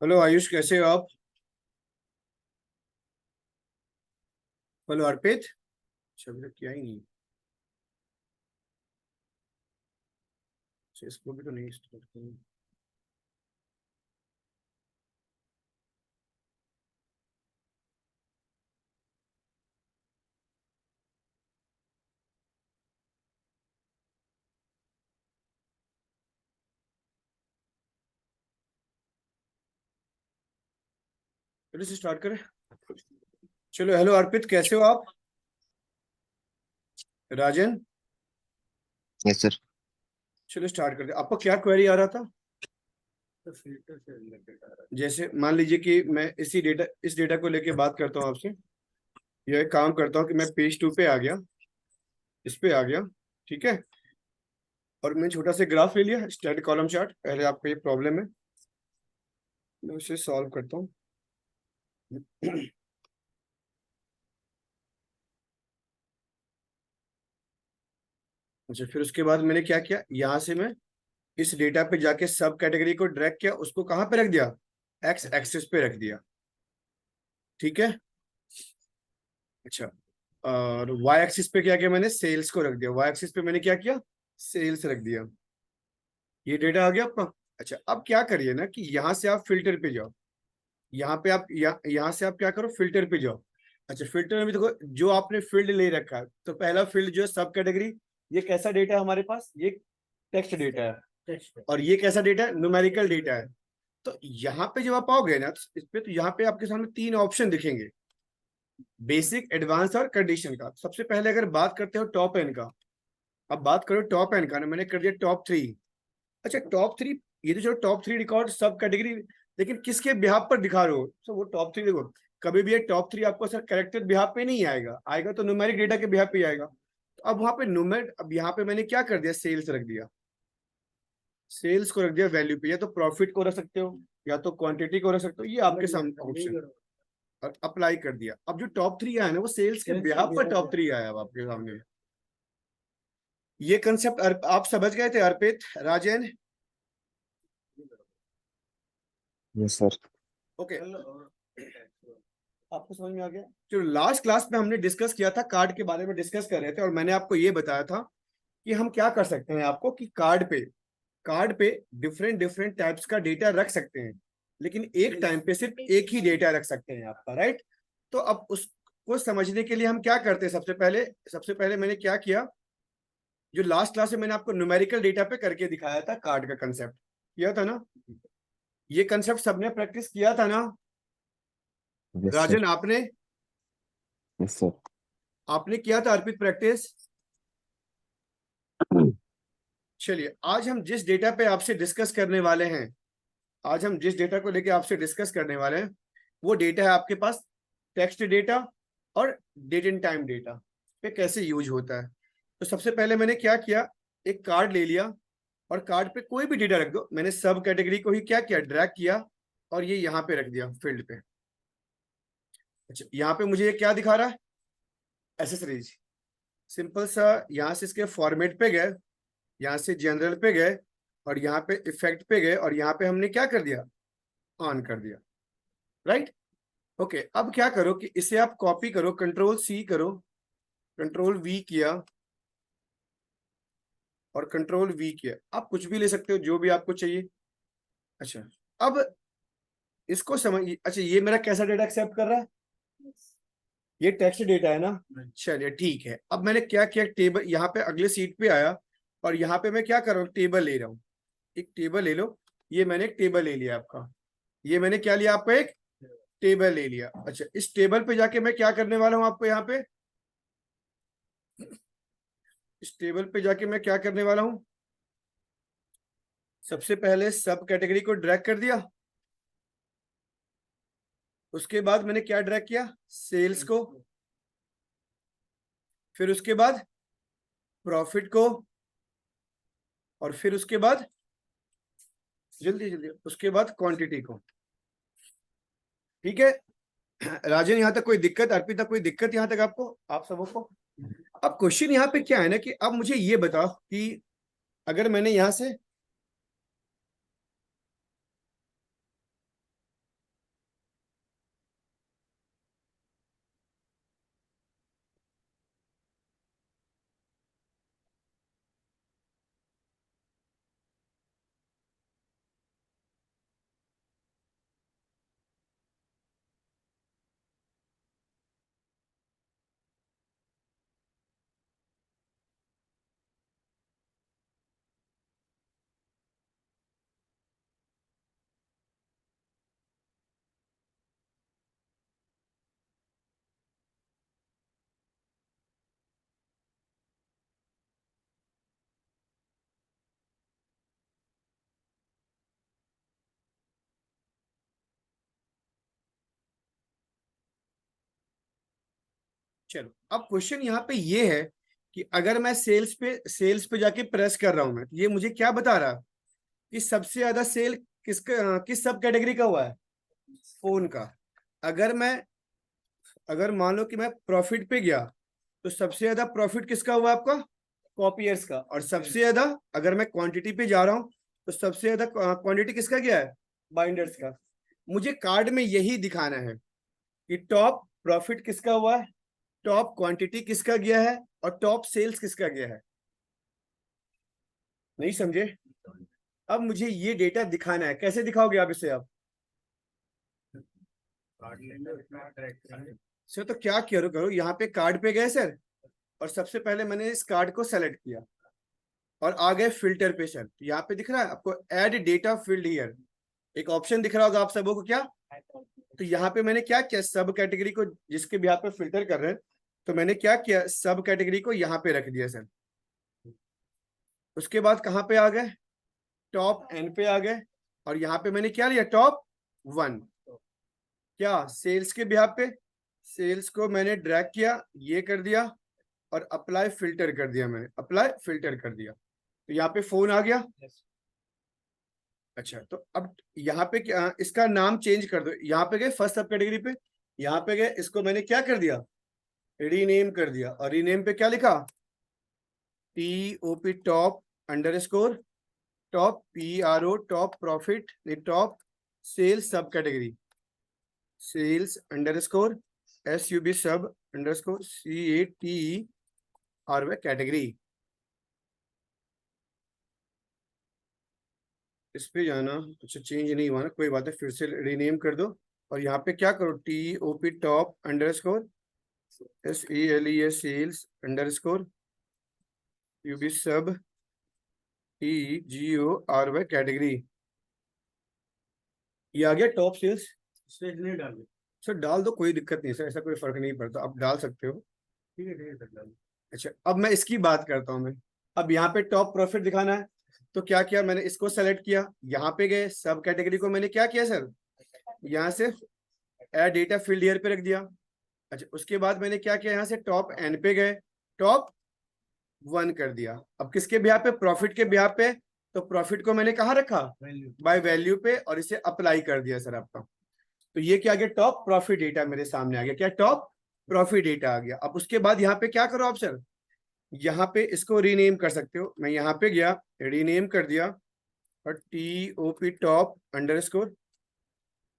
Hello Ayush, कैसे हो आप? हेलो अर्पित। अच्छा, अभी तक किया ही नहीं। अच्छा, इसको भी तो नहीं स्टार्ट करूँ। चलो से स्टार्ट करें। चलो, हेलो अर्पित, कैसे हो आप? राजन। Yes sir. चलो स्टार्ट करते, आपको क्या क्वेरी आ रहा था? तो फिल्टर से रिलेटेड आ रहा है। जैसे मान लीजिए कि मैं इस डेटा को लेके बात करता हूँ आपसे। यह एक काम करता हूँ कि मैं पेज 2 पे आ गया, इस पे आ गया। ठीक है। और मैं छोटा सा ग्राफ ले लिया, स्टैटिक कॉलम चार्ट। पहले आपको ये प्रॉब्लम है, मैं उसे सॉल्व करता हूँ। अच्छा, फिर उसके बाद मैंने क्या किया, यहाँ से मैं इस डेटा पे जाके सब कैटेगरी को ड्रैग किया, उसको कहाँ पे रख दिया? एक्स एक्सिस पे रख दिया। ठीक है। अच्छा। और वाई एक्सिस पे क्या किया, मैंने सेल्स को रख दिया। वाई एक्सिस पे मैंने क्या किया, सेल्स रख दिया। ये डेटा आ गया आपका। अच्छा, अब क्या करिए ना कि यहाँ से आप फिल्टर पे जाओ। यहाँ पे आप यहाँ से आप क्या करो, फिल्टर पे जाओ। अच्छा, फिल्टर में भी देखो, जो आपने फील्ड ले रखा है, तो पहला फील्ड जो है सब कैटेगरी। ये कैसा डेटा है हमारे पास? ये टेक्स्ट डेटा है। और ये कैसा डेटा है? न्यूमेरिकल डेटा है। तो यहाँ पे जब आप आओगे ना, तो इस पे तो यहाँ पे आपके सामने तीन ऑप्शन दिखेंगे, बेसिक, एडवांस और कंडीशन का। सबसे पहले अगर बात करते हो टॉप एन का, अब बात करो टॉप एन का ना, मैंने कर दिया टॉप 3। अच्छा, टॉप 3, ये तो जो टॉप 3 रिकॉर्ड सब कैटेगरी, लेकिन किसके बिहाफ पर दिखा रहे हो? तो वो टॉप 3 देखो, कभी भी ये टॉप 3 आपको सर कैरेक्टर बिहाफ पे नहीं आएगा, आएगा तो न्यूमेरिक डेटा के बिहाफ पे आएगा। तो अब वहां पे न्यूमेर अब यहाँ पे मैंने क्या कर दिया, सेल्स रख दिया। सेल्स को रख दिया वैल्यू पे, या तो प्रॉफिट को रख सकते हो, या तो क्वांटिटी को रख सकते हो, ये आपके सामने ऑप्शन। और अप्लाई कर दिया। अब जो टॉप 3 आया ना, वो सेल्स के बिहाफ पर टॉप 3 आया अब आपके सामने। ये कंसेप्ट आप समझ गए थे Arpit, Rajan? Yes sir. Okay, आपको समझ में आ गया? जो लास्ट क्लास में हमने डिस्कस किया था, कार्ड के बारे में डिस्कस कर रहे थे, और मैंने आपको ये बताया था कि हम क्या कर सकते हैं आपको, कि कार्ड पे डिफरेंट डिफरेंट टाइप्स का डेटा रख सकते हैं, लेकिन एक टाइम पे सिर्फ एक ही डेटा रख सकते हैं आपका, राइट? तो अब उसको समझने के लिए हम क्या करते हैं, सबसे पहले मैंने क्या किया, जो लास्ट क्लास में मैंने आपको न्यूमेरिकल डेटा पे करके दिखाया था, कार्ड का कंसेप्ट किया था ना। ये कंसेप्ट सबने प्रैक्टिस किया था ना? यस राजन, सर। आपने यस सर। आपने किया था अर्पित प्रैक्टिस? चलिए, आज हम जिस डेटा पे आपसे डिस्कस करने वाले हैं, आज हम जिस डेटा को लेके आपसे डिस्कस करने वाले हैं, वो डेटा है आपके पास टेक्स्ट डेटा और डेट एंड टाइम डेटा पे कैसे यूज होता है। तो सबसे पहले मैंने क्या किया, एक कार्ड ले लिया, और कार्ड पे कोई भी डेटा रख दो। मैंने सब कैटेगरी को ही क्या किया, ड्रैग किया, और ये यहाँ पे रख दिया फील्ड पे। अच्छा, यहाँ पे मुझे ये क्या दिखा रहा है, एसेसरीज। सिंपल सा, यहाँ से इसके फॉर्मेट पे गए, यहाँ से जनरल पे गए, और यहाँ पे इफेक्ट पे गए, और यहाँ पे हमने क्या कर दिया, ऑन कर दिया, राइट? ओके, अब क्या करो कि इसे आप कॉपी करो, कंट्रोल सी करो, कंट्रोल वी किया, और कंट्रोल वी किया। आप कुछ भी ले सकते हो, जो भी आपको चाहिए। अच्छा, अब इसको समझ, अच्छा ये मेरा कैसा डेटा एक्सेप्ट कर रहा है? ये टेक्स्ट डेटा है ना? चलिए ठीक है। अब मैंने क्या किया, टेबल यहाँ पे अगले सीट पे आया, और यहाँ पे मैं क्या कर रहा हूँ, टेबल ले रहा हूँ। एक टेबल ले लो। ये मैंने एक टेबल ले लिया आपका। ये मैंने क्या लिया, आपका एक टेबल ले लिया। अच्छा, इस टेबल पे जाके मैं क्या करने वाला हूँ आपको, यहाँ पे इस टेबल पे जाके मैं क्या करने वाला हूँ, सबसे पहले सब कैटेगरी को ड्रैग कर दिया। उसके बाद मैंने क्या ड्रैग किया, सेल्स को। फिर उसके बाद प्रॉफिट को। और फिर उसके बाद, जल्दी जल्दी, उसके बाद क्वांटिटी को। ठीक है। राजन, यहाँ तक कोई दिक्कत? अर्पिता, कोई दिक्कत यहाँ तक आपको, आप सबों को? अब क्वेश्चन यहाँ पे क्या है ना, कि अब मुझे ये बताओ कि अगर मैंने यहाँ से चलो अब क्वेश्चन यहाँ पे ये है कि अगर मैं सेल्स पे जाके प्रेस कर रहा हूं, मैं ये मुझे क्या बता रहा कि सबसे ज्यादा सेल किस सब कैटेगरी का हुआ है, फोन का। अगर मैं अगर मान लो कि मैं प्रॉफिट पे गया तो सबसे ज्यादा प्रॉफिट किसका हुआ आपका, कॉपियर्स का। और सबसे ज्यादा अगर मैं क्वांटिटी पे जा रहा हूँ तो सबसे ज्यादा क्वांटिटी किसका गया है, बाइंडर्स का। मुझे कार्ड में यही दिखाना है कि टॉप प्रॉफिट किसका हुआ है, टॉप क्वांटिटी किसका गया है और टॉप सेल्स किसका गया है। नहीं समझे? अब मुझे ये डेटा दिखाना है, कैसे दिखाओगे आप इसे आप? सर तो क्या करो करो, यहाँ पे कार्ड पे गए सर, और सबसे पहले मैंने इस कार्ड को सेलेक्ट किया और आ गए फिल्टर पे सर। तो यहाँ पे दिख रहा है आपको ऐड डेटा फील्ड हियर, एक ऑप्शन दिख रहा होगा आप सबों को क्या। तो यहाँ पे मैंने क्या किया, सब कैटेगरी को जिसके भी यहाँ पे फिल्टर कर रहे हैं, तो मैंने क्या किया, सब कैटेगरी को यहाँ पे रख दिया सर। उसके बाद कहाँ पे आ गए, टॉप एन पे आ गए, और यहाँ पे मैंने क्या लिया, टॉप 1। क्या सेल्स के बिहाफ पे, सेल्स को मैंने ड्रैग किया, ये कर दिया और अप्लाई फिल्टर कर दिया, मैंने अप्लाई फिल्टर कर दिया। तो यहाँ पे फोन आ गया। अच्छा तो अब यहाँ पे क्या, इसका नाम चेंज कर दो। यहाँ पे गए फर्स्ट सब कैटेगरी पे, यहाँ पे गए, इसको मैंने क्या कर दिया, रीनेम कर दिया। और रीनेम पे क्या लिखा, TOP top underscore top PRO top profit, top sales sub category, sales underscore SUB sub underscore CATE और कैटेगरी। इस पे जाना, अच्छा चेंज नहीं हुआ ना, कोई बात है, फिर से रीनेम कर दो। और यहाँ पे क्या करो, TOP top underscore SELES sales underscore UB sub TGORY category. ये आ गया टॉप सेल्स। स्टेज नहीं डाल सर, डाल दो कोई दिक्कत नहीं सर, ऐसा कोई फर्क नहीं पड़ता, आप डाल सकते हो। ठीक है सर, डाल। अच्छा अब मैं इसकी बात करता हूँ मैं। अब यहाँ पे टॉप प्रॉफिट दिखाना है, तो क्या किया मैंने, इसको सेलेक्ट किया, यहाँ पे गए, सब कैटेगरी को मैंने क्या किया सर, यहाँ से ऐड डेटा फील्ड ईयर पे रख दिया। अच्छा उसके बाद मैंने क्या किया, यहाँ से टॉप एन पे गए, टॉप 1 कर दिया। अब किसके ब्याह पे, प्रॉफिट के ब्याह पे। तो प्रॉफिट को मैंने कहाँ रखा, बाय वैल्यू पे, और इसे अप्लाई कर दिया सर आपका। तो ये क्या आ गया, टॉप प्रॉफिट डेटा मेरे सामने आ गया, क्या, टॉप प्रॉफिट डेटा आ गया। अब उसके बाद यहाँ पे क्या करो आप सर, यहाँ पे इसको रीनेम कर सकते हो। मैं यहाँ पे गया, रीनेम कर दिया, और TOP top underscore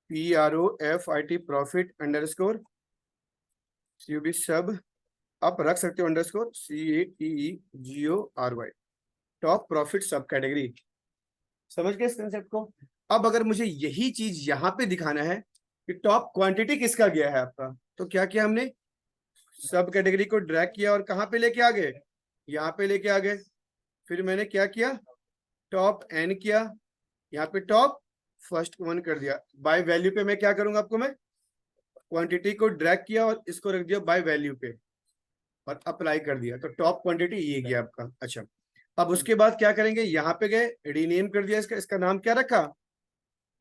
PROFIT profit underscore CUB सब, आप रख सकते हो अंडरस्कोर CATEGORY टॉप प्रॉफिट सब कैटेगरी। समझ गए इस कंसेप्ट को? अब अगर मुझे यही चीज यहाँ पे दिखाना है कि टॉप क्वांटिटी किसका गया है आपका, तो क्या किया हमने, सब कैटेगरी को ड्रैग किया और कहाँ पे लेके आ गए, यहाँ पे लेके आ गए। फिर मैंने क्या किया, टॉप एन किया, यहाँ पे टॉप फर्स्ट 1 कर दिया। बाय वैल्यू पे मैं क्या करूंगा आपको, मैं क्वांटिटी को ड्रैग किया और इसको रख दिया बाय वैल्यू पे और अप्लाई कर दिया, तो टॉप क्वांटिटी ये गया आपका। अच्छा अब उसके बाद क्या करेंगे, यहाँ पे गए, रीनेम कर दिया, इसका नाम क्या रखा,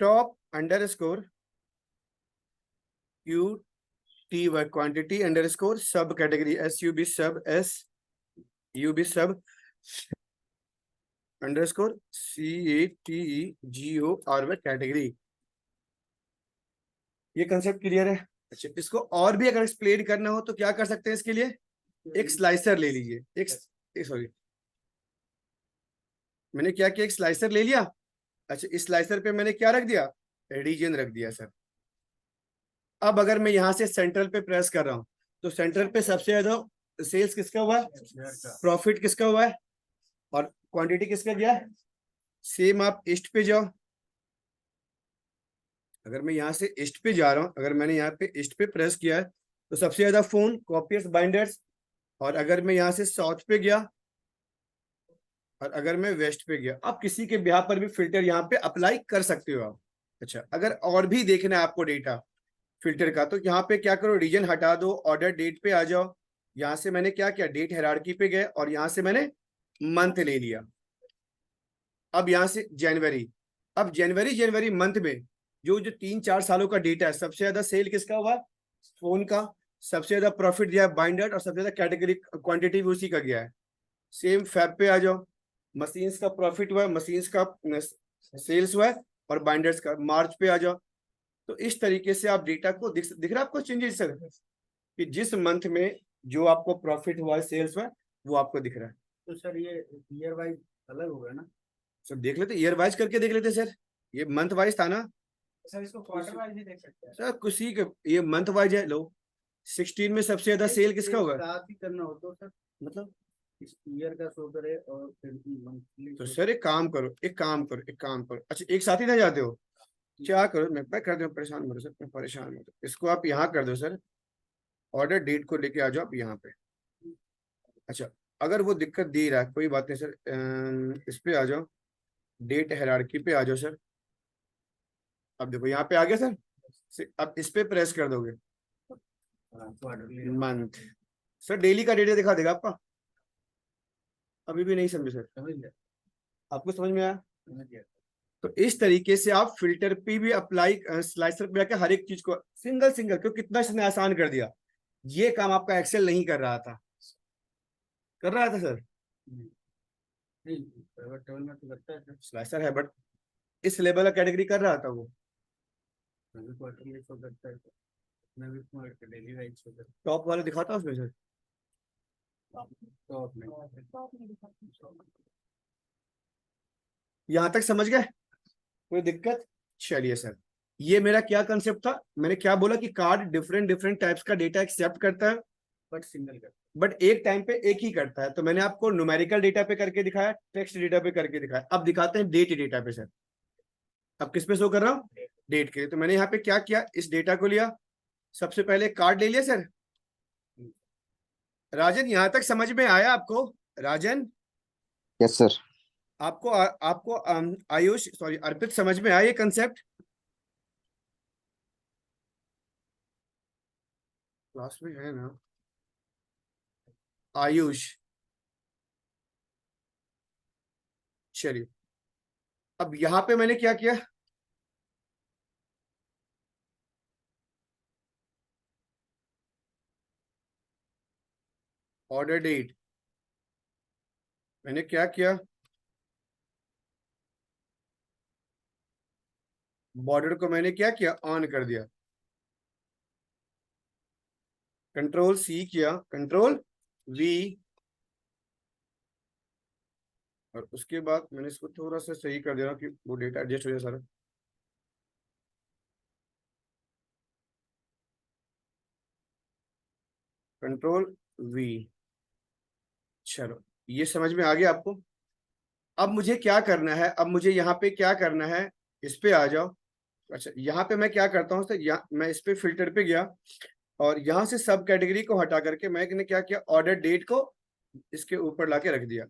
top underscore QTY quantity underscore सब कैटेगरी SUB सब SUB sub underscore CATEGORY category. ये कंसेप्ट क्लियर है? अच्छा इसको और भी अगर एक्सप्लेन करना हो तो क्या कर सकते हैं, इसके लिए एक स्लाइसर ले लीजिए, एक सॉरी, मैंने क्या किया, एक स्लाइसर ले लिया। अच्छा इस स्लाइसर पे मैंने क्या रख दिया, रीजन रख दिया सर। अब अगर मैं यहाँ से सेंट्रल पे प्रेस कर रहा हूँ तो सेंट्रल पे सबसे ज्यादा सेल्स किसका हुआ है, प्रॉफिट किसका हुआ है, और क्वांटिटी किसका गया है। सेम आप ईस्ट पे जाओ, अगर मैं यहाँ से ईस्ट पे जा रहा हूँ, अगर मैंने यहाँ पे ईस्ट पे प्रेस किया है तो सबसे ज्यादा फोन, कॉपियर्स, बाइंडर्स। और अगर मैं यहाँ से साउथ पे गया और अगर मैं वेस्ट पे गया, आप किसी के ब्याह पर भी फिल्टर यहाँ पे अप्लाई कर सकते हो आप। अच्छा अगर और भी देखना है आपको डेटा फिल्टर का, तो यहाँ पे क्या करो, रीजन हटा दो, ऑर्डर डेट पे आ जाओ। यहाँ से मैंने क्या किया, डेट हायरार्की पे गए और यहाँ से मैंने मंथ ले लिया। अब यहाँ से जनवरी, अब जनवरी मंथ में जो जो 3-4 सालों का डेटा है, सबसे ज्यादा सेल किसका हुआ, फोन का। सबसे ज्यादा प्रॉफिट दिया है बाइंडर और सबसे ज्यादा कैटेगरी क्वांटिटी भी उसी का गया है। सेम फैब पे आ जाओ, मशीन्स का प्रॉफिट हुआ है, मशीन्स का सेल्स हुआ है, और बाइंडर्स का मार्च पे आ जाओ। तो इस तरीके से आप डेटा को दिख रहा है आपको चेंजेस सर, कि जिस मंथ में जो आपको प्रॉफिट हुआ है, सेल्स हुआ है, वो आपको दिख रहा है। तो सर ये ईयर वाइज अलग होगा ना? सर देख लेते, ईयर वाइज करके देख लेते सर, ये मंथ वाइज था ना सर इसको क्वार्टर वाइज नहीं देख सकते हैं? सर, किसी के ये मंथ वाइज है। लो 16 में सबसे ज्यादा सेल किसका होगा? साथ ही करना हो तो सर, मतलब इस ईयर का शो करे और फिर मंथली। तो सर एक काम करो, एक काम करो, एक काम करो, अच्छा एक साथ ही ना जाते हो, क्या करो, मैं कर दूं, परेशान मत हो सर, मैं परेशान मत हो, इसको आप यहाँ कर दो सर, ऑर्डर डेट को लेके आ जाओ आप यहाँ पे। अच्छा, अगर वो दिक्कत दे रहा है कोई बात नहीं सर, इस पे आ जाओ, डेट हायरार्की पे आ जाओ सर। अब देखो यहाँ पे आ गया सर, अब इस पे प्रेस कर दोगे मंथ, सर डेली का डेटा दिखा देगा आपका। अभी भी नहीं समझे सर? समझ गया, आपको समझ में आया? समझ गया। तो इस तरीके से आप फिल्टर पे भी अप्लाई, स्लाइसर पे आके हर एक चीज को सिंगल सिंगल, क्योंकि कितना इसने आसान कर दिया। ये काम आपका एक्सेल नहीं कर रहा था, कर रहा था सर? नहीं, प्राइवेट टेबल में तो करता है सर, स्लाइसर है बट इस लेवल का कैटेगरी कर रहा था वो। अभी क्वार्टरली शो करता है, मैं भी डेली वाइज शो करता टॉप वाला दिखाता उसमें सर? हूँ तो अपने। यहां तक समझ गए? कोई दिक्कत? चलिए सर, ये मेरा क्या कंसेप्ट था, मैंने क्या बोला कि कार्ड डिफरेंट डिफरेंट टाइप्स का डेटा एक्सेप्ट करता है, बट सिंगल करता बट एक टाइम पे एक ही करता है। तो मैंने आपको न्यूमेरिकल डेटा पे करके दिखाया, टेक्स्ट डेटा पे करके दिखाया, अब दिखाते हैं डेट डेटा पे सर। अब किस पे शो कर रहा हूँ? डेट के लिए। तो मैंने यहाँ पे क्या किया, इस डेटा को लिया, सबसे पहले कार्ड ले लिया सर। राजन यहां तक समझ में आया आपको? राजन यस सर। आपको आपको आयुष सॉरी अर्पित समझ में आया ये कंसेप्ट? क्लास में है ना आयुष? चलिए, अब यहां पे मैंने क्या किया, ऑर्डर डेट, मैंने क्या किया, बॉर्डर को मैंने क्या किया, ऑन कर दिया, कंट्रोल सी किया, कंट्रोल वी, और उसके बाद मैंने इसको थोड़ा सा सही कर दिया कि वो डेटा एडजस्ट हो जाए सारा। कंट्रोल वी, चलो ये समझ में आ गया आपको? अब मुझे क्या करना है, अब मुझे यहाँ पे क्या करना है, इस पे आ जाओ। अच्छा यहाँ पे मैं क्या करता हूँ, तो यहाँ मैं इस पे फिल्टर पे गया, और यहाँ से सब कैटेगरी को हटा करके मैंने क्या किया, ऑर्डर डेट को इसके ऊपर लाके रख दिया।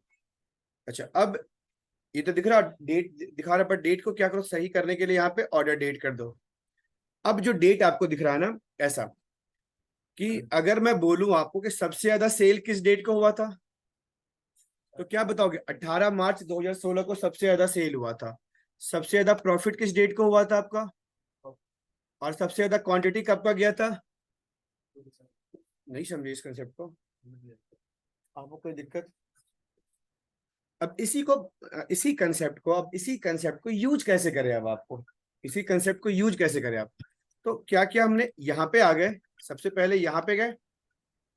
अच्छा अब ये तो दिख रहा डेट दिखा रहा, पर डेट को क्या करो, सही करने के लिए यहाँ पे ऑर्डर डेट कर दो। अब जो डेट आपको दिख रहा है ना ऐसा, कि अगर मैं बोलूं आपको कि सबसे ज्यादा सेल किस डेट को हुआ था, तो क्या बताओगे? 18 मार्च 2016 को सबसे ज्यादा सेल हुआ था। सबसे ज्यादा प्रॉफिट किस डेट को हुआ था आपका, और सबसे ज्यादा क्वांटिटी कब का गया था? नहीं समझे इस कंसेप्ट को? आपको कोई दिक्कत? अब इसी कंसेप्ट को यूज कैसे करें, अब आपको इसी कंसेप्ट को यूज कैसे करें आप? तो क्या किया हमने, यहाँ पे आ गए, सबसे पहले यहाँ पे गए।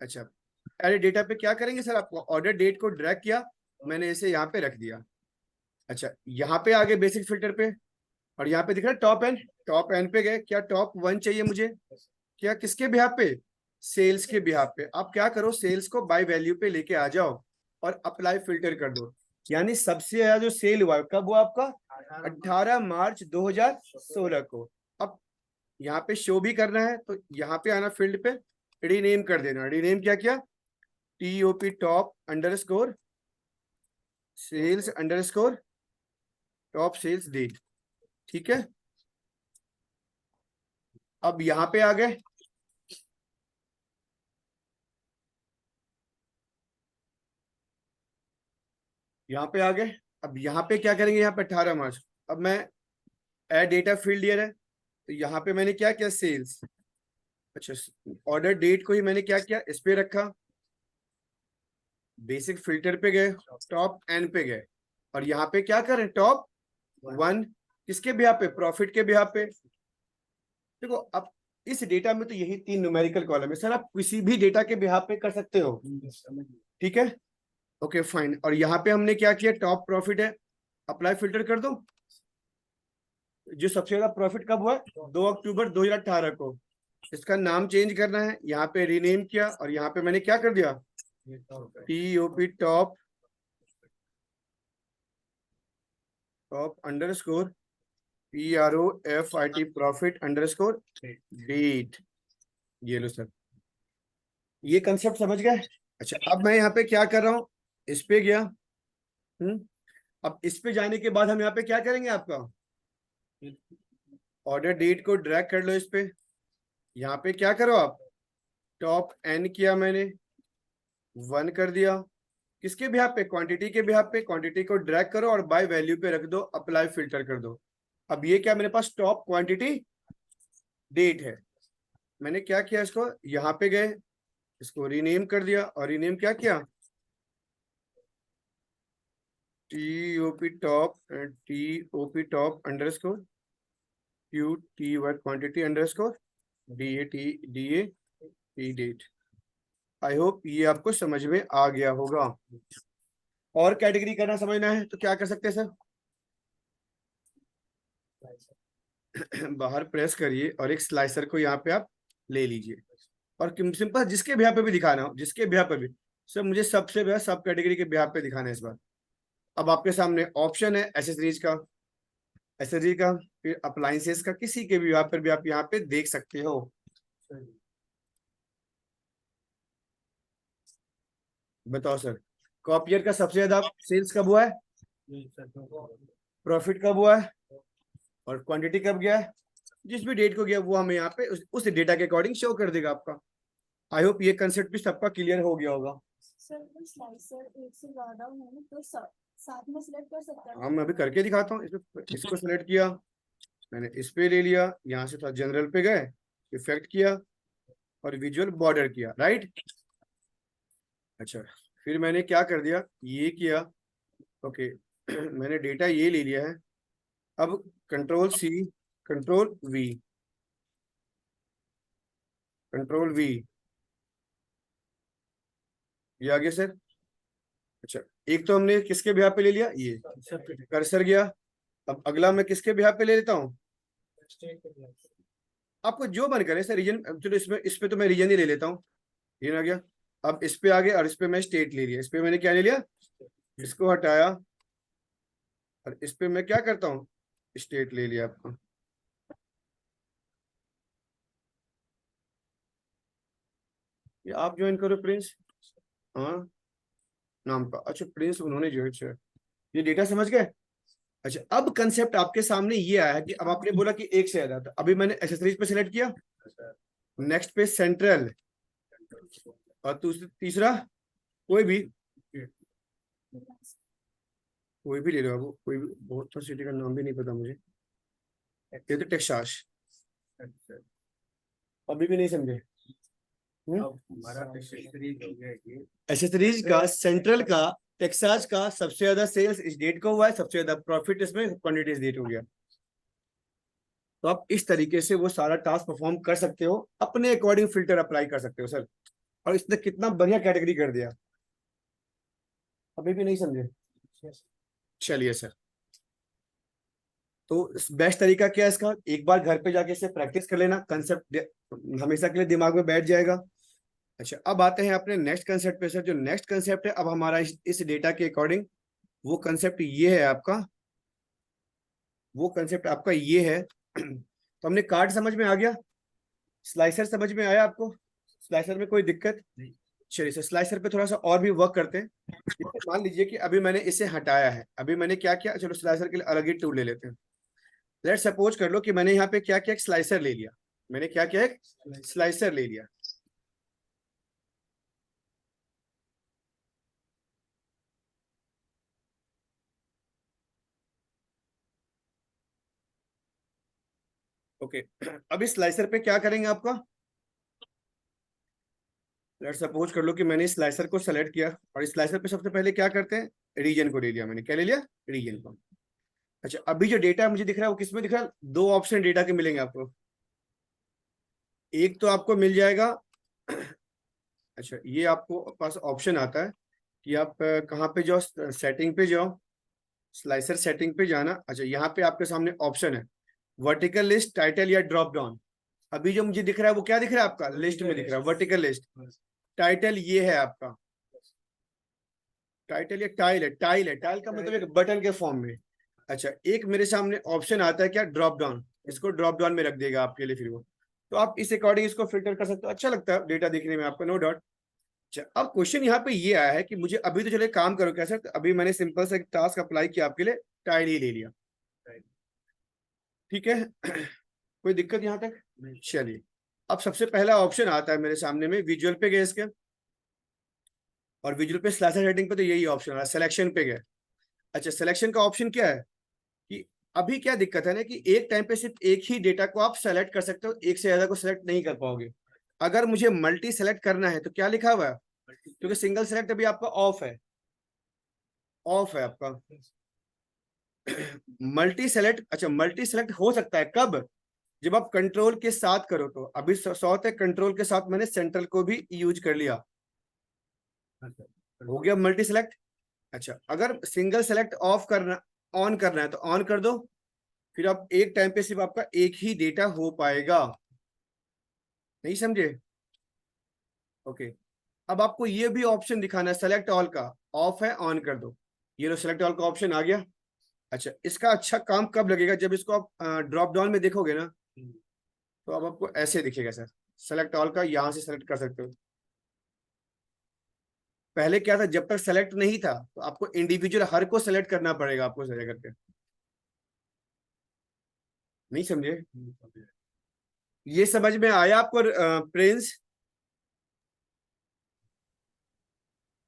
अच्छा, अरे डेटा पे क्या करेंगे सर, आपको ऑर्डर डेट को ड्रैग किया, मैंने इसे यहाँ पे रख दिया। अच्छा यहाँ पे आ गए बेसिक फिल्टर पे, और यहाँ पे दिख रहा है टॉप एंड, टॉप एंड पे गए, क्या टॉप वन चाहिए मुझे? क्या किसके बिहाफ पे? सेल्स के बिहाफ पे। आप क्या करो, सेल्स को बाय वैल्यू पे लेके आ जाओ और अप्लाई फिल्टर कर दो। यानी सबसे ज्यादा जो सेल हुआ कब हुआ आपका? 18 मार्च 2016 को। अब यहाँ पे शो भी करना है, तो यहाँ पे आना, फील्ड पे रीनेम कर देना। रीनेम क्या किया, TOP top underscore sales underscore top sales date. ठीक है, अब यहाँ पे आ गए, यहाँ पे आ गए। अब यहाँ पे क्या करेंगे, यहाँ पे 18 मार्च, अब मैं एड डेटा फील्ड ईयर है, तो यहाँ पे मैंने क्या किया, सेल्स, अच्छा, ऑर्डर डेट को ही मैंने क्या किया, इस पे रखा, बेसिक फिल्टर पे गए, टॉप एन पे गए, और यहाँ पे क्या करें, टॉप वन, किसके बिहार पे, प्रॉफिट के बिहार पे। देखो अब इस डेटा में तो यही 3 न्यूमेरिकल कॉलम है सर, आप किसी भी डेटा के बिहार पे कर सकते हो, ठीक है, ओके फाइन। और यहाँ पे हमने क्या किया, टॉप प्रॉफिट है, अप्लाई फिल्टर कर दो। जो सबसे ज्यादा प्रॉफिट कब हुआ है, 2 अक्टूबर 2018 को। इसका नाम चेंज करना है, यहाँ पे रीनेम किया, और यहाँ पे मैंने क्या कर दिया, TOP top, top underscore PROFIT profit underscore date. ये लो सर, ये कंसेप्ट समझ गए। अच्छा, अब मैं यहाँ पे क्या कर रहा हूँ, इस पे गया। अब इस पे जाने के बाद हम यहाँ पे क्या करेंगे, आपका ऑर्डर डेट को ड्रैग कर लो इस पे, यहाँ पे क्या करो आप, टॉप एन किया मैंने, 1 कर दिया, किसके बिहाफ पे, क्वांटिटी के बिहाफ पे, क्वांटिटी को ड्रैग करो और बाय वैल्यू पे रख दो, अप्लाई फिल्टर कर दो। अब ये क्या, मेरे पास टॉप क्वांटिटी डेट है, मैंने क्या किया, इसको यहाँ पे गए, इसको रीनेम कर दिया, और रीनेम क्या किया, TOP top underscore QTY quantity underscore DA date. I hope ये आपको समझ में आ गया होगा। और कैटेगरी करना समझना है तो क्या कर सकते हैं सर, बाहर प्रेस करिए और एक स्लाइसर को यहाँ पे आप ले लीजिए, और सिंपल जिसके ब्याह पे भी दिखाना हो, जिसके ब्याह पे भी सर, मुझे सबसे ब्याह सब कैटेगरी के ब्याह पे दिखाना है इस बार। अब आपके सामने ऑप्शन है एसेसरीज का, फिर अप्लायंसेस का, किसी के भी ब्याह पर भी आप यहाँ पे देख सकते हो। बताओ सर, कॉपियर का सबसे ज्यादा सेल्स कब हुआ है, प्रॉफिट कब हुआ है, और क्वांटिटी कब गया है, जिस भी डेट को गया वो हमें यहाँ पे उस डेटा के अकॉर्डिंग शो कर देगा आपका। आई होप ये कंसेप्ट भी सबका क्लियर हो गया होगा। सर वो स्लाइसर एक से ज्यादा हो तो साथ में सिलेक्ट कर सकते हैं। हाँ, मैं अभी करके दिखाता हूँ, इसको सिलेक्ट किया मैंने, इस पे ले लिया, यहाँ से था जनरल पे गए, इफेक्ट किया और विजुअल बॉर्डर किया, राइट। अच्छा, फिर मैंने क्या कर दिया, ये किया, ओके मैंने डेटा ये ले लिया है। अब कंट्रोल C, कंट्रोल V, ये आ गया सर। अच्छा, एक तो हमने किसके बिहार पे ले लिया, ये कर्सर गया। अब अगला मैं किसके बिहार पे ले लेता हूँ, आपको जो मन करे सर, रीजन, चलो इसमें इस पे तो मैं रीजन ही ले लेता हूँ, रीजन आ गया। अब इस पे आ गया, और इस पे मैं स्टेट ले लिया, इस पे मैंने क्या ले लिया, इसको हटाया, और इस पे मैं क्या करता हूँ, स्टेट ले लिया आपका। ये आप ज्वाइन करो प्रिंस, हाँ नाम का, अच्छा प्रिंस उन्होंने जो है, ये डेटा समझ गए। अच्छा, अब कंसेप्ट आपके सामने ये आया कि अब आपने बोला कि एक से ज्यादा, तो अभी मैंने एसेसरीज पे सिलेक्ट किया, नेक्स्ट पे सेंट्रल, और तीसरा कोई भी ले लो, अब कोई भी, बहुत तो सिटी का नाम भी नहीं पता मुझे, ये तो टेक्सास, अभी भी नहीं समझे। एसेसरीज का सेंट्रल का टेक्सास का सबसे ज्यादा सेल्स इस डेट को हुआ है, सबसे ज्यादा प्रॉफिट इसमें क्वांटिटी इस डेट हो गया। तो आप इस तरीके से वो सारा टास्क परफॉर्म कर सकते हो, अपने अकॉर्डिंग फिल्टर अप्लाई कर सकते हो सर। और इसने कितना बढ़िया कैटेगरी कर दिया, अभी भी नहीं समझे, चलिए सर। तो बेस्ट तरीका क्या है इसका, एक बार घर पे जाके इसे प्रैक्टिस कर लेना, कंसेप्ट हमेशा के लिए दिमाग में बैठ जाएगा। अच्छा, अब आते हैं अपने नेक्स्ट कंसेप्ट पे सर। जो नेक्स्ट कंसेप्ट है अब हमारा इस डेटा के अकॉर्डिंग, वो कंसेप्ट ये है आपका, वो कंसेप्ट आपका ये है तो हमने कार्ड समझ में आ गया, स्लाइसर समझ में आया आपको, स्लाइसर में कोई दिक्कत, चलिए सर स्लाइसर पे थोड़ा सा और भी वर्क करते हैं। जैसे मान लीजिए कि अभी मैंने इसे हटाया है, अभी मैंने क्या किया, चलो स्लाइसर के लिए अलग ही टूल ले लेते हैं। लेट सपोज कर लो कि मैंने यहाँ पे क्या किया, एक स्लाइसर ले लिया, मैंने क्या किया, एक स्लाइसर ले लिया। ओके अब इस स्लाइसर पे क्या करेंगे आपका, लेट्स सपोज कर लो कि मैंने स्लाइसर को सेलेक्ट किया और इस स्लाइसर पे सबसे पहले क्या करते हैं, रीजन को ले लिया मैंने, क्या ले लिया, रीजन को। अच्छा, अभी जो डेटा मुझे दिख रहा है वो किसमें दिख रहा है, दो ऑप्शन डेटा के मिलेंगे आपको। एक तो आपको मिल जाएगा, अच्छा ये आपको पास ऑप्शन आता है कि आप कहाँ पे जाओ, सेटिंग पे जाओ, स्लाइसर सेटिंग पे जाना। अच्छा यहाँ पे आपके सामने ऑप्शन है वर्टिकल लिस्ट, टाइटल या ड्रॉप डाउन। अभी जो मुझे दिख रहा है वो क्या दिख रहा है आपका, लिस्ट में दिख रहा है, वर्टिकल लिस्ट। टाइटल ये है आपका, टाइटल या टाइल है, टाइल है, टाइल का मतलब एक बटन के फॉर्म में। अच्छा एक मेरे सामने ऑप्शन आता है क्या, ड्रॉप डाउन, इसको ड्रॉप डाउन में रख देगा आपके लिए फिर वो। तो आप इस अकॉर्डिंग इसको फिल्टर कर सकते हो, अच्छा लगता है डेटा देखने में आपका, नो डाउट। अच्छा अब क्वेश्चन यहाँ पे ये आया है कि मुझे अभी तो चले काम करो कैसे, तो अभी मैंने सिंपल सा एक टास्क अप्लाई किया आपके लिए, टाइल ही ले लिया, ठीक है। कोई दिक्कत यहाँ तक, चलिए। अब सबसे पहला ऑप्शन आता है मेरे सामने में, विजुअल पे गए इसके, और विजुअल पे स्लाइसर हेडिंग पे तो यही ऑप्शन आ रहा है, सिलेक्शन पे गए। अच्छा सिलेक्शन का ऑप्शन क्या है कि अभी क्या दिक्कत है ना कि एक टाइम पे सिर्फ एक ही डेटा को आप सेलेक्ट कर सकते हो, एक से ज्यादा को सेलेक्ट नहीं कर पाओगे। अगर मुझे मल्टी सेलेक्ट करना है तो क्या लिखा हुआ है, क्योंकि सिंगल सेलेक्ट अभी आपका ऑफ है, ऑफ है आपका। मल्टी सेलेक्ट, अच्छा मल्टी सेलेक्ट हो सकता है कब, जब आप कंट्रोल के साथ करो। तो अभी सौत है, कंट्रोल के साथ मैंने सेंट्रल को भी यूज कर लिया, हो गया मल्टी सेलेक्ट। अच्छा अगर सिंगल सेलेक्ट ऑफ करना, ऑन करना है तो ऑन कर दो, फिर आप एक टाइम पे सिर्फ आपका एक ही डेटा हो पाएगा, नहीं समझे, ओके। अब आपको ये भी ऑप्शन दिखाना है सेलेक्ट ऑल का, ऑफ है ऑन कर दो, ये लो सेलेक्ट ऑल का ऑप्शन आ गया। अच्छा इसका अच्छा काम कब लगेगा, जब इसको आप ड्रॉप डाउन में देखोगे ना, तो अब आपको ऐसे दिखेगा सर, सेलेक्ट ऑल का यहां से सेलेक्ट कर सकते हो। पहले क्या था, जब तक सेलेक्ट नहीं था तो आपको इंडिविजुअल हर को सेलेक्ट करना पड़ेगा आपको सेलेक्ट करके, नहीं समझे, ये समझ में आया आपको प्रिंस,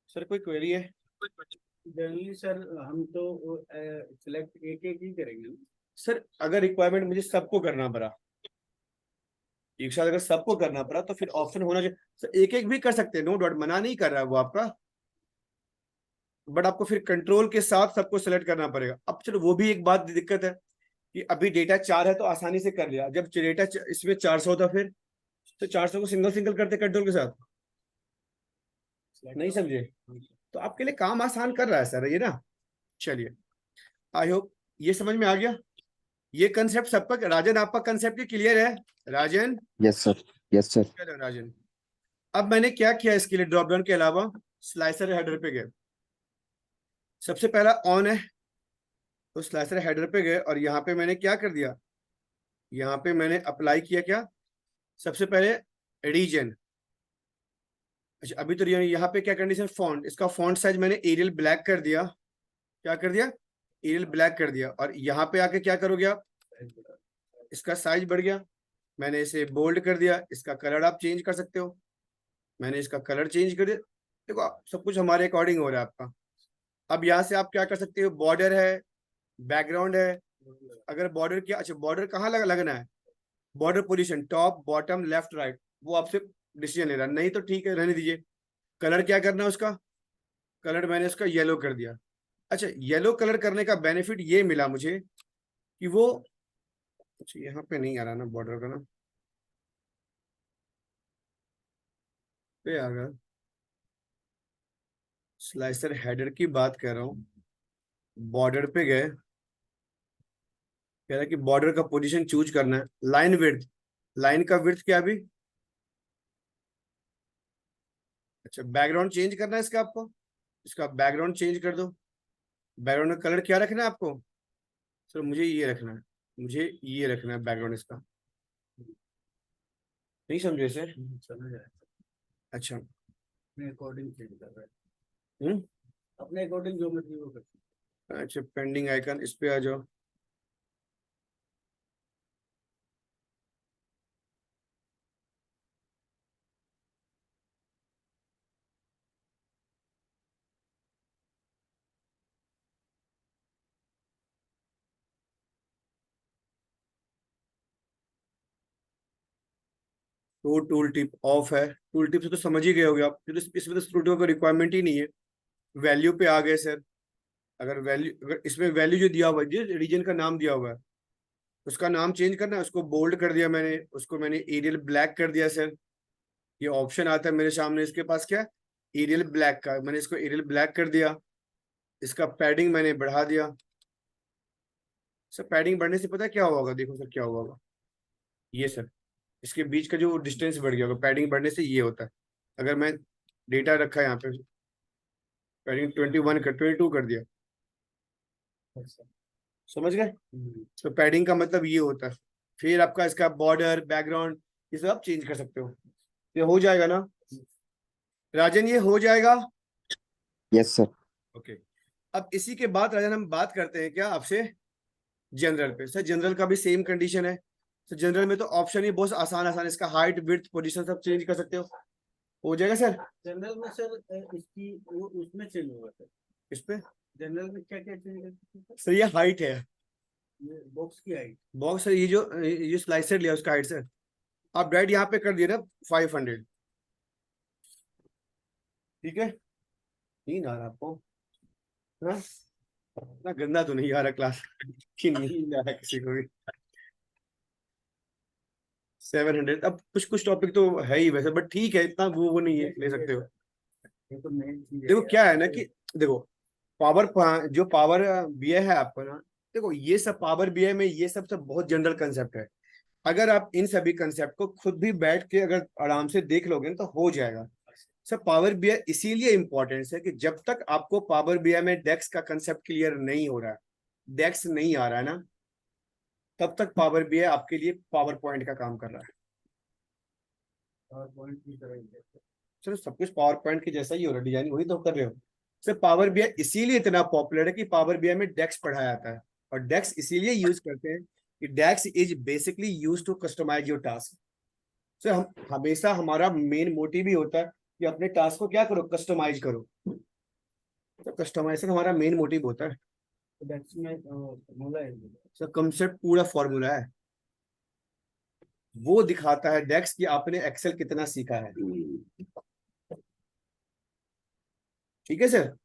सर कोई क्वेरी है। जनरली सर हम तो सिलेक्ट एक एक ही करेंगे ना? सर अगर रिक्वायरमेंट मुझे सबको करना पड़ा, एक साथ अगर सबको करना पड़ा तो फिर ऑप्शन होना चाहिए सर, एक एक भी कर सकते हैं, नो डाउट, मना नहीं कर रहा है वो आपका, बट आपको फिर कंट्रोल के साथ सबको सेलेक्ट करना पड़ेगा। अब चलो वो भी एक बात दिक्कत है कि अभी डेटा 4 है तो आसानी से कर लिया, जब डेटा इसमें 400 था फिर तो 400 को सिंगल सिंगल करते कंट्रोल के साथ, नहीं समझे, तो आपके लिए काम आसान कर रहा है सर ये ना। चलिए आई होप ये समझ में आ गया, ये कंसेप्ट सबका, राजन आपका कंसेप्ट क्लियर है, राजन, यस सर, यस सर। चलो राजन। अब मैंने क्या किया इसके लिए, ड्रॉप डाउन के अलावा स्लाइसर हेडर पे गए, सबसे पहला ऑन है तो स्लाइसर हेडर पे गए और यहाँ पे मैंने क्या कर दिया, यहाँ पे मैंने अप्लाई किया क्या, सबसे पहले रीजन। अच्छा अभी तो यहाँ पे क्या कंडीशन, फॉन्ट, इसका फॉन्ट साइज मैंने एरियल ब्लैक कर दिया, क्या कर दिया, एरियल ब्लैक कर दिया। और यहाँ पे आके क्या करोगे आप, इसका साइज बढ़ गया, मैंने इसे बोल्ड कर दिया, इसका कलर आप चेंज कर सकते हो, मैंने इसका कलर चेंज कर दिया। देखो सब कुछ हमारे अकॉर्डिंग हो रहा है आपका। अब यहाँ से आप क्या कर सकते हो, बॉर्डर है, बैकग्राउंड है, अगर बॉर्डर क्या, अच्छा बॉर्डर कहाँ लगना है, border position top bottom left right, वो आपसे डिसीजन ले रहा है, नहीं तो ठीक है रहने दीजिए। कलर क्या करना है उसका, कलर मैंने उसका येलो कर दिया। अच्छा येलो कलर करने का बेनिफिट ये मिला मुझे कि वो, अच्छा यहाँ पे नहीं आ रहा ना बॉर्डर का ना, पे आ गया, स्लाइसर हेडर की बात कर रहा हूँ, बॉर्डर पे गए, कह रहा है कि बॉर्डर का पोजीशन चूज करना है, लाइन विड्थ, लाइन का विड्थ क्या अभी, अच्छा बैकग्राउंड चेंज करना है इसका आपको, इसका बैकग्राउंड चेंज कर दो, बैकग्राउंड का कलर क्या रखना है आपको, सर मुझे ये रखना है, मुझे ये रखना है बैकग्राउंड इसका, नहीं समझे सर, समझ आया। अच्छा अपने अकॉर्डिंग चेंज कर रहे हैं, हम्म, अपने अकॉर्डिंग जो मर्जी वो कर सकते अच्छा पेंडिंग आइकन इस पे आ जाओ, तो टूल टिप ऑफ है, टूल टिप से तो समझ ही गए होगे आप, इसमें तो टूल टिप का रिक्वायरमेंट ही नहीं है। वैल्यू पे आ गए सर, अगर इसमें वैल्यू जो दिया हुआ है, जिस रीजन का नाम दिया हुआ है उसका नाम चेंज करना है, उसको बोल्ड कर दिया मैंने, उसको मैंने एरियल ब्लैक कर दिया सर। ये ऑप्शन आता है मेरे सामने, इसके पास क्या है, एरियल ब्लैक का, मैंने इसको एरियल ब्लैक कर दिया। इसका पैडिंग मैंने बढ़ा दिया सर। पैडिंग बढ़ने से पता है क्या होगा, देखो सर क्या होगा, ये सर इसके बीच का जो डिस्टेंस बढ़ गया होगा, पैडिंग बढ़ने से ये होता है। अगर मैं डेटा रखा है यहाँ पे, पैडिंग 21 कर 22 कर दिया, समझ गए। तो पैडिंग का मतलब ये होता है। फिर आपका इसका बॉर्डर, बैकग्राउंड, ये सब आप चेंज कर सकते हो। ये हो जाएगा ना राजन, ये हो जाएगा। Yes sir. ओके, अब इसी के बाद राजन हम बात करते हैं क्या आपसे जनरल पे। सर जनरल का भी सेम कंडीशन है। तो जनरल में तो ऑप्शन ही बहुत आसान आसान, इसका हाइट, विड्थ, पोजीशन सब चेंज कर सकते हो जाएगा सर। जनरल में सर इसकी वो उसमें चेंज होगा सर। इस पे जनरल में क्या क्या चेंज कर सकते हैं सर, ये हाइट है, ये बॉक्स की हाइट। बॉक्स सर, ये स्लाइसर लिया उसका हाइट सर, आप डायरेक्ट यहाँ पे कर दिए ना 500। ठीक है, नहीं आ रहा आपको, हाँ? ना गंदा तो नहीं आ रहा क्लास कि नहीं आ रहा किसी को भी। 700, अब कुछ कुछ टॉपिक तो है ही वैसे, बट ठीक है, इतना वो नहीं है, ले सकते हो। ये तो मेन चीज है देखो यार। क्या है ना कि देखो जो पावर बीआई है आपका ना, देखो ये सब पावर बीआई में ये सब बहुत जनरल कंसेप्ट है। अगर आप इन सभी कंसेप्ट को खुद भी बैठ के अगर आराम से देख लोगे ना तो हो जाएगा। सर पावर बीआई इसीलिए इंपॉर्टेंट है कि जब तक आपको पावर बीआई में डेक्स का कंसेप्ट क्लियर नहीं हो रहा है, डेक्स नहीं आ रहा है ना, तब तक पावर बीआई आपके लिए पावर पॉइंट का काम कर रहा है। और पॉइंट की तरह ही है। चलो सब कुछ पावर पॉइंट के जैसा ही हो रहा है, डिजाइन वही तो कर रहे हो। सर पावर बीआई इसीलिए इतना पॉपुलर है कि पावर बीआई में डेक्स पढ़ाया जाता है, और डेक्स इसीलिए यूज करते हैं कि DAX is basically use to customize your task. Sir हम हमेशा हमारा मेन मोटिव ही होता है कि अपने टास्क को क्या करो, कस्टमाइज करो। तो कस्टमाइजेशन हमारा मेन मोटिव होता है। तो डेक्स में फॉर्मूला है। सर कंसेप्ट पूरा फॉर्मूला है, वो दिखाता है डेक्स कि आपने एक्सेल कितना सीखा है। ठीक है सर,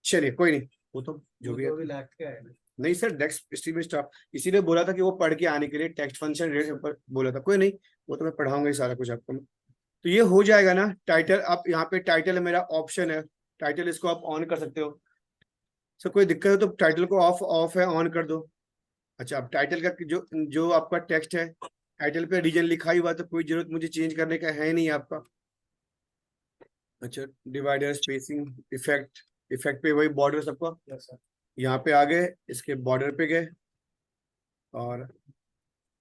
चलिए कोई नहीं, वो तो जो भी है। तो अभी लास्ट का है ना। नहीं सर, डेक्स स्ट्रीम स्टाफ इसीलिए बोला था कि वो पढ़ के आने के लिए टेक्स्ट फंक्शन बोला था। कोई नहीं, वो तो मैं पढ़ाऊंगा ही सारा कुछ आपको। तो ये हो जाएगा ना। टाइटल, आप यहाँ पे टाइटल मेरा ऑप्शन है, टाइटल इसको आप ऑन कर सकते हो। सर कोई दिक्कत है तो टाइटल को ऑफ ऑफ है ऑन कर दो। अच्छा, अब टाइटल का जो जो आपका टेक्स्ट है, टाइटल पे रीजन लिखा ही हुआ तो कोई जरूरत मुझे चेंज करने का है नहीं आपका। अच्छा, डिवाइडर, स्पेसिंग, इफेक्ट, इफेक्ट पे वही बॉर्डर सबका, यस सर। यहाँ पे आ गए, इसके बॉर्डर पे गए, और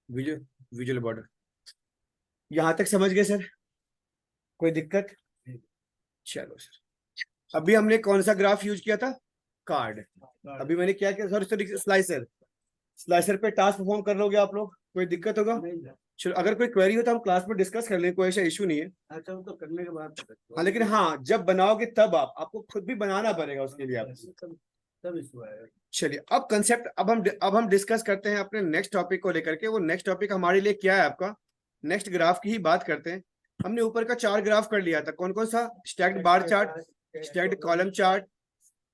विजुअल बॉर्डर। यहाँ तक समझ गए सर, कोई दिक्कत? चलो सर, अभी हमने कौन सा ग्राफ यूज किया था, कार्ड। अभी मैंने क्या किया, सॉरी स्लाइसर। स्लाइसर पे टास्क परफॉर्म कर लोगे आप लोग, कोई दिक्कत होगा? नहीं सर। चलो, अगर कोई क्वेरी हो तो हम क्लास में डिस्कस कर लेंगे, कोई ऐसा इशू नहीं है। अच्छा वो तो करने के बाद हाँ लेकिन हाँ, जब बनाओगे तब आपको खुद भी बनाना पड़ेगा उसके लिए आप। तब इशू आएगा। चलिए, अब कंसेप्ट अब हम डिस्कस करते हैं अपने नेक्स्ट टॉपिक को लेकर के। वो नेक्स्ट टॉपिक हमारे लिए क्या है आपका, नेक्स्ट ग्राफ की ही बात करते हैं। हमने ऊपर का 4 ग्राफ कर लिया था, कौन कौन सा, stacked bar chart, stacked column chart,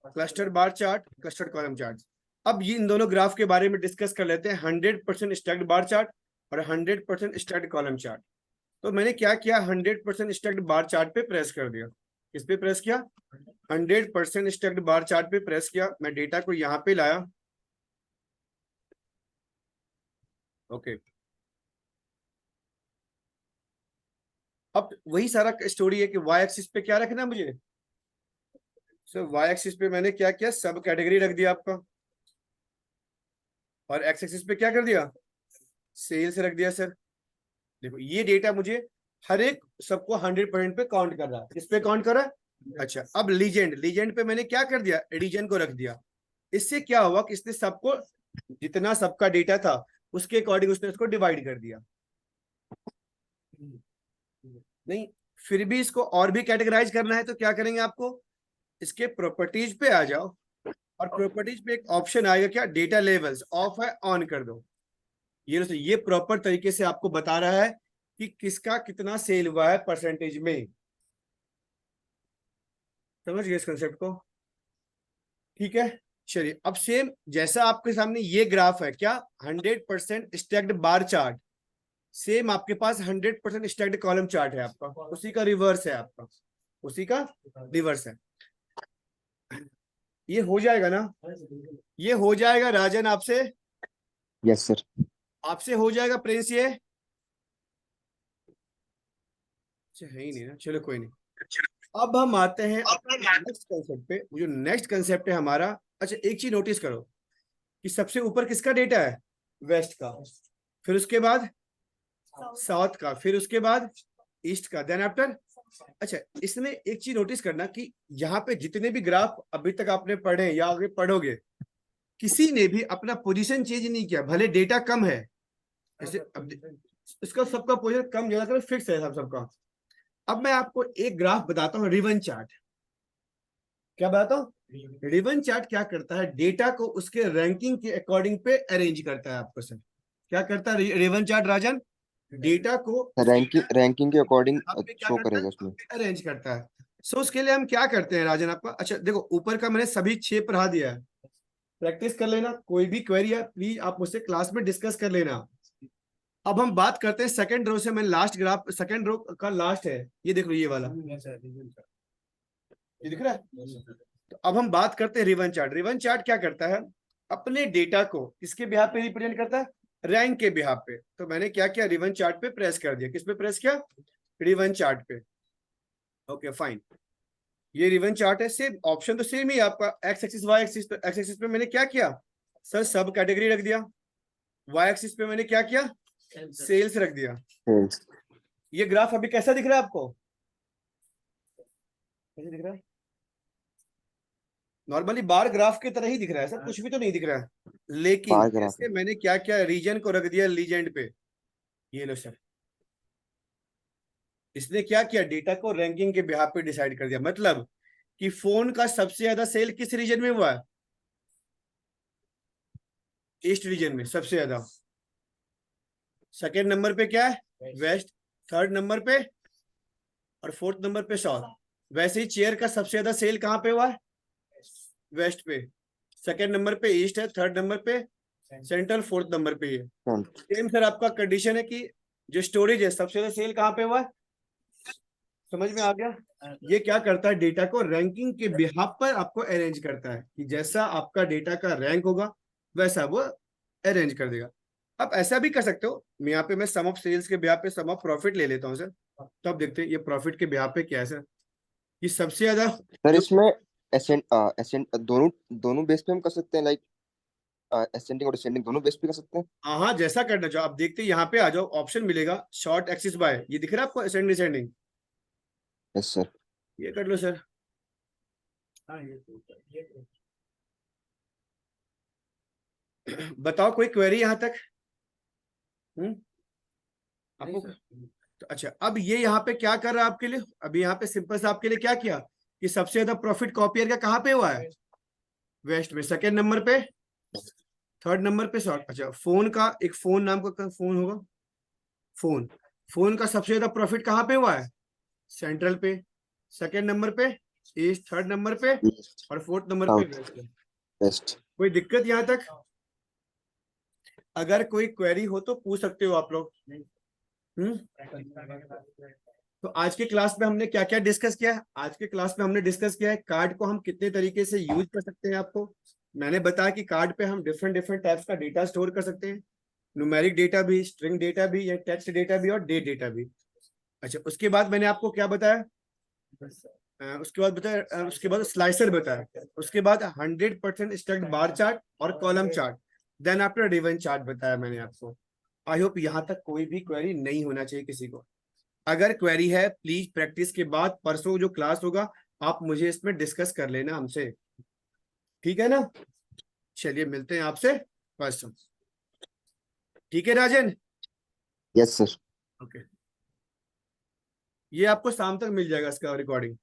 cluster bar chart, clustered column chart. अब ये इन दोनों ग्राफ के बारे में डिस्कस कर लेते हैं, 100% स्टैक्ड बार चार्ट और 100% स्टैक्ड कॉलम चार्ट। तो मैंने क्या किया, 100% स्टैक्ड बार चार्ट पे प्रेस कर दिया। किस पे प्रेस किया, 100% स्टैक्ड बार चार्ट पे प्रेस किया। मैं डेटा को यहाँ पे लाया, ओके। अब वही सारा स्टोरी है कि वाई एक्सिस पे क्या रखना है मुझे। सर वाई एक्सिस पे मैंने क्या किया, सब कैटेगरी रख दिया आपका, और एक्स एक्सिस पे क्या कर दिया, सेल्स रख दिया। सर देखो ये डेटा मुझे हर एक सबको 100% पे काउंट कर रहा है। किस पे काउंट कर रहा है? अच्छा, अब लीजेंड पे मैंने क्या कर दिया, रीजन को रख दिया। इससे क्या हुआ कि इसने सबको, जितना सबका डेटा था उसके अकॉर्डिंग उसने उसको डिवाइड कर दिया। नहीं, फिर भी इसको और भी कैटेगराइज करना है तो क्या करेंगे, आपको इसके प्रॉपर्टीज पे आ जाओ, और प्रॉपर्टीज पे एक ऑप्शन आएगा क्या, डेटा लेवल्स, ऑफ है ऑन कर दो। ये प्रॉपर तरीके से आपको बता रहा है कि किसका कितना सेल हुआ है परसेंटेज में। समझ गए इस कंसेप्ट को? ठीक है, चलिए अब सेम जैसा आपके सामने ये ग्राफ है, क्या 100% स्टैक्ड बार चार्ट, सेम आपके पास 100% स्टैक्ड कॉलम चार्ट है आपका, उसी का रिवर्स है आपका, उसी का रिवर्स है। ये हो जाएगा ना? ये हो जाएगा राजन आपसे? Yes sir. आपसे हो जाएगा प्रिंस? ये अच्छा है ही नहीं ना, चलो कोई नहीं। अब हम आते हैं नेक्स्ट कंसेप्ट पे। जो नेक्स्ट कंसेप्ट है हमारा, अच्छा एक चीज नोटिस करो कि सबसे ऊपर किसका डेटा है? वेस्ट का, फिर उसके बाद साउथ का, फिर उसके बाद ईस्ट का, देन आफ्टर। अच्छा इसमें एक चीज नोटिस करना कि यहाँ पे जितने भी ग्राफ अभी तक आपने पढ़े या आगे पढ़ोगे, किसी ने भी अपना पोजीशन चेंज नहीं किया, भले डेटा कम है। जैसे अब इसका सबका पोजीशन कम ज्यादा फिक्स है सबका। अब मैं आपको एक ग्राफ बताता हूँ, रिवन चार्ट। क्या बताता हूँ? रिवन चार्ट क्या करता है, डेटा को उसके रैंकिंग के अकॉर्डिंग पे अरेंज करता है आपको। सर क्या करता है रिवन चार्ट राजन? डेटा को रैंकिंग के अकॉर्डिंग यहाँ पे क्या शो करता करेगा है? उसमें। अरेंज करता है। सो उसके लिए हम क्या करते हैं राजन आपका, अच्छा देखो ऊपर का मैंने सभी 6 पढ़ा दिया है, प्रैक्टिस कर लेना। कोई भी क्वेरी है प्लीज आप मुझसे क्लास में डिस्कस कर लेना। अब हम बात करते हैं सेकंड रो से। मैं लास्ट ग्राफ सेकंड रो का लास्ट है, ये देख लो ये वाला, ये दिख रहा है। तो अब हम बात करते हैं रिवन चार्ट। रिवन चार्ट क्या करता है, अपने डेटा को किसके बिहाफ पे रिप्रेजेंट करता है? रैंक के बिहाफ पे। तो मैंने क्या किया, रिवन चार्ट पे प्रेस कर दिया। किस पे प्रेस किया? रिवन चार्ट पे। ओके फाइन, ये रिवन चार्ट है। सेम ऑप्शन तो सेम ही है आपका, एक्स एक्सिस वाई एक्सिस। पे एक्स एक्सिस पे मैंने क्या किया सर, सब कैटेगरी रख दिया। वाई एक्सिस पे मैंने क्या किया, सेल्स रख दिया। ये ग्राफ अभी कैसा दिख रहा है आपको? कैसे दिख रहा है? नॉर्मली बार ग्राफ की तरह ही दिख रहा है सर, कुछ भी तो नहीं दिख रहा है। लेकिन बार ग्राफ जैसे मैंने क्या किया, रीजन को रख दिया लीजेंड पे। ये लो सर, इसने क्या किया, डेटा को रैंकिंग के बिहाफ पे डिसाइड कर दिया। मतलब कि फोन का सबसे ज्यादा सेल किस रीजन में हुआ है? ईस्ट रीजन में सबसे ज्यादा। सेकेंड नंबर पे क्या है? वेस्ट। थर्ड नंबर पे और फोर्थ नंबर पे साउथ। वैसे ही चेयर का सबसे ज्यादा सेल कहाँ पे हुआ है? वेस्ट पे। सेकेंड नंबर पे ईस्ट है, थर्ड नंबर पे सेंट्रल, फोर्थ नंबर पे है। सेम सर आपका कंडीशन है कि जो स्टोरेज है सबसे ज्यादा सेल कहाँ पे हुआ है? समझ में आ गया? ये क्या करता है, डेटा को रैंकिंग के बिहाफ पर आपको अरेंज करता है, कि जैसा आपका डेटा का रैंक होगा वैसा वो अरेंज कर देगा। अब ऐसा भी कर सकते हो, मैं यहाँ पे मैं सम ऑफ सेल्स के बिहाफ पे सम ऑफ प्रॉफिट ले लेता हूँ सर। तो अब देखते हैं ये प्रॉफिट के बिहाफ पे क्या है सर। ये सबसे ज्यादा सर जो, इसमें एसेंट दोनों दोनों बेस पे हम कर सकते हैं, लाइक असेंडिंग और डिसेंडिंग दोनों बेस पे कर सकते हैं। हाँ हाँ जैसा करना चाहो। अब देखते हैं यहाँ पे आ जाओ, ऑप्शन मिलेगा शॉर्ट एक्सिस बाय, ये दिख रहा है आपको असेंडिंग डिसेंडिंग? Yes sir. ये कर लो सर। बताओ कोई क्वेरी यहाँ तक? आपको तो अच्छा, अब ये यहाँ पे क्या कर रहा है आपके लिए? अभी यहाँ पे सिंपल सा आपके लिए क्या किया कि सबसे ज्यादा प्रॉफिट कॉपियर का कहाँ पे हुआ है? वेस्ट में। सेकेंड नंबर पे, थर्ड नंबर पे शॉर्ट। अच्छा फोन का, एक फोन नाम का फोन होगा, फोन। फोन का सबसे ज्यादा प्रॉफिट कहाँ पे हुआ है? सेंट्रल पे। सेकेंड नंबर पे ईस्ट, थर्ड नंबर पे और फोर्थ नंबर पे साउथ वेस्ट। वेस्ट। कोई दिक्कत यहाँ तक? अगर कोई क्वेरी हो तो पूछ सकते हो आप लोग। तो आज के क्लास में हमने क्या क्या डिस्कस किया है? आज के क्लास में हमने डिस्कस किया है कार्ड को हम कितने तरीके से यूज कर सकते हैं। आपको मैंने बताया कि कार्ड पे हम डिफरेंट डिफरेंट टाइप्स का डेटा स्टोर कर सकते हैं, न्यूमेरिक डेटा भी, स्ट्रिंग डेटा भी, या टेक्स्ट डेटा भी और डेट डेटा भी। अच्छा उसके बाद मैंने आपको क्या बताया? उसके बाद बताया, उसके बाद स्लाइसर बताया, उसके बाद 100% स्टैक्ड बार चार्ट और column chart, then after ribbon chart बताया मैंने आपको। आई होप यहाँ तक कोई भी क्वेरी नहीं होना चाहिए किसी को। अगर क्वेरी है प्लीज प्रैक्टिस के बाद परसों जो क्लास होगा आप मुझे इसमें डिस्कस कर लेना हमसे, ठीक है ना? चलिए मिलते हैं आपसे परसों, ठीक है राजन? Yes sir. ओके, ये आपको शाम तक मिल जाएगा इसका रिकॉर्डिंग।